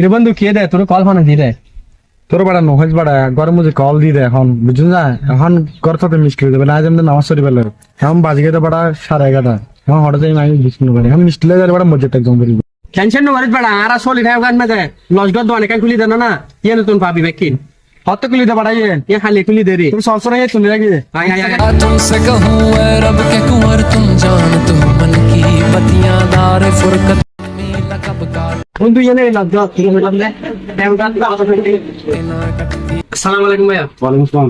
কিরে বন্ধু কে দেয় তোর কল ফানে দিয়ে দেয় তোর বাড়া নহজ বাড়া ঘরের মধ্যে কল দিয়ে দে এখন বুঝুন না এখন ঘর সাথে মিষ্টি হয়ে যাবে না যেমন নামাজ শরীফ এলো এখন বাজি গেতে বাড়া 11:30 এখন হঠাৎ আমি মিষ্টি নেবো এখন মিষ্টি লেগে বাড়া মসজিদ একদম করি টেনশন নো করিস বেড়া আর চলি থাকে গান মেজে লজগত দোকান এখান খুলি দেন না ইয়ে নতুন ভাবি বেকিন হতে খুলি দে বাড়া ये खाली खुली दे रही তুমি সবসময় তুমি রাখি आय आय आय तुमसे कहूँ ऐ रब के कुंवर तुम जान तुम मन की बतियां दार फुरकत में लकब काट बंधु ये नहीं लग जाओ ठीक है मतलब टाइम का ना कटती अस्सलाम वालेकुम भैया ওয়ালাইকুম আসসালাম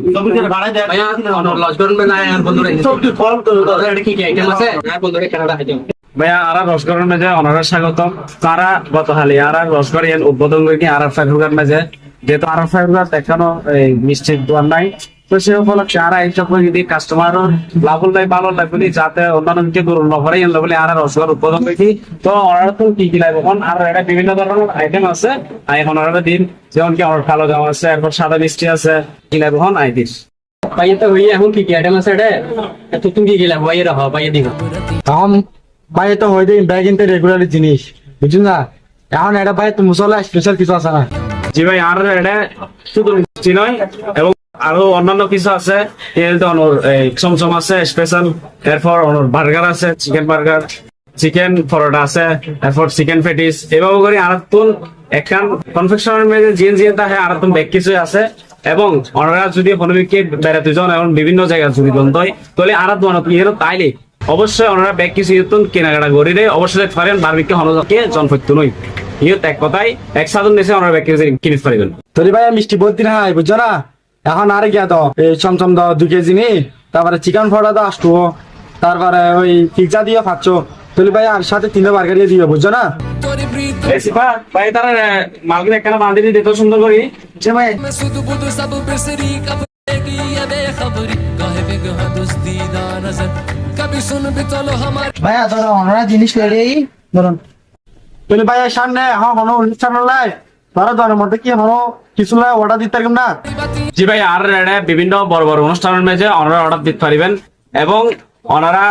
भैया और लॉजगन में आए यार बंधु रे सब फॉर्म तो लड़की के आइटम আছে यार बंधु रे कनाडा है ভাইয়া আরা রসগরের মাঝে অনারা স্বাগতম তারা গতকালি আরা রসগর এর উদ্বোধন করে আরা ফাইভুগার মাঝে যেহেতু আরা ফাইভুগার দেখানো এই মিষ্টির দোকান নাই তো সে উপলক্ষে আরা এইসব যদি কাস্টমার লাভল নাই ভালো লাগবে যাতে অন্যান্য দিকে দূর না করে এনে বলে আরা রসগর উদ্বোধন করেছি তো অনারা তো কি কি লাগবে এখন আর এটা বিভিন্ন ধরনের আইটেম আছে এখন অনারা দিন যেমন কি আমার কালো জাম আছে এরপর সাদা মিষ্টি আছে কি লাগবে এখন আই দিস भैया तो हुई এখন কি কি আইটেম আছে রে তো তুমি কি গেলা ভাইয়া রাখো ভাইয়া দিও এখন ভাই তো হয়ে যায় ব্যাগ ইনতে রেগুলার জিনিস বুঝুন না এখন এটা ভাই তো মুসলা স্পেশাল কিছু আছে না জি ভাই আর এটা শুধু মিষ্টি নয় এবং আরো অন্যান্য কিছু আছে চমচম আছে স্পেশাল এরপর বার্গার আছে চিকেন বার্গার চিকেন পরোটা আছে এরপর চিকেন ফেটিস এভাবে করে আরাতুন একখান কনফেকশনের মধ্যে জিন জিন থাকে আরাতুন বেগ কিছু আছে এবং ওনারা যদি হনমিকে বেড়াতে যান এবং বিভিন্ন জায়গায় যদি বন্ধ হয় তাহলে আরাতুন তাইলে অবশ্যই ওনারা বেগ কিছু কেনাকাটা করি রে অবশ্যই পারেন বারবিকে হনকে জনপত্য নই ইয়ত এক কথায় এক সাধন দেশে ওনারা বেগ কিছু কিনিস পারিবেন তোরে ভাই মিষ্টি বলতি না বুঝছো না এখন আর গিয়া দাও এই চমচম দাও 2 কেজি নি তারপরে চিকেন ফড়া দাও 8 তারপরে ওই পিৎজা দিয়ে 500 তোরে ভাই আর সাথে 3 বার্গার দিয়ে দিও বুঝছো না तोरी प्रीत সিপা ভাই তারা মালগুলো একখানা বাঁধি দিয়ে দিত সুন্দর করি যে ভাই में सुध बुध सब बिसरी कब की ये बेखबरी गाहे बेगहा दुस्तीदा नजर कभी सुन भी चलो हमारी ভাইয়া ধরো ওনারা জিনিস রেডি ধরুন তোরে ভাই সামনে এখন কোনো অনুষ্ঠান লাই ধরো ধরো মধ্যে কি হলো কিছু লাই অর্ডার দিতে পারবেন না बातें জি ভাই আর বিভিন্ন বড় বড় অনুষ্ঠানের মেঝে ওনারা অর্ডার দিতে পারিবেন এবং ওনারা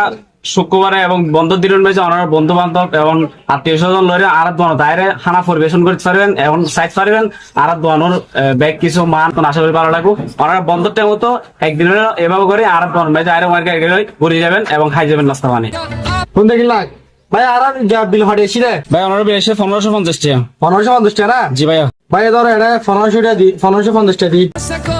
শুক্রবারে এবং বন্ধ দিনের মেঝে ওনারা বন্ধু বান্ধব এবং আত্মীয় স্বজন লড়ে আরাত বানো দায়রে খানা পরিবেশন করতে পারবেন এবং সাইজ পারবেন আরাত বানোর ব্যাগ কিছু মান আশা করি ভালো লাগবে ওনারা বন্ধুর মতো একদিনের এভাবে করে আরাত বানো মেঝে আয়রন মার্কেট ঘুরে যাবেন এবং খাই যাবেন নাস্তা পানি কোন দেখি লাগ ভাই আর বিল হটে এসি রে ভাই ওনারা বেশি 1550 টাকা 1550 টাকা না জি ভাইয়া ভাই ধরো এটা 1500 টাকা দি 1550 টাকা দি सको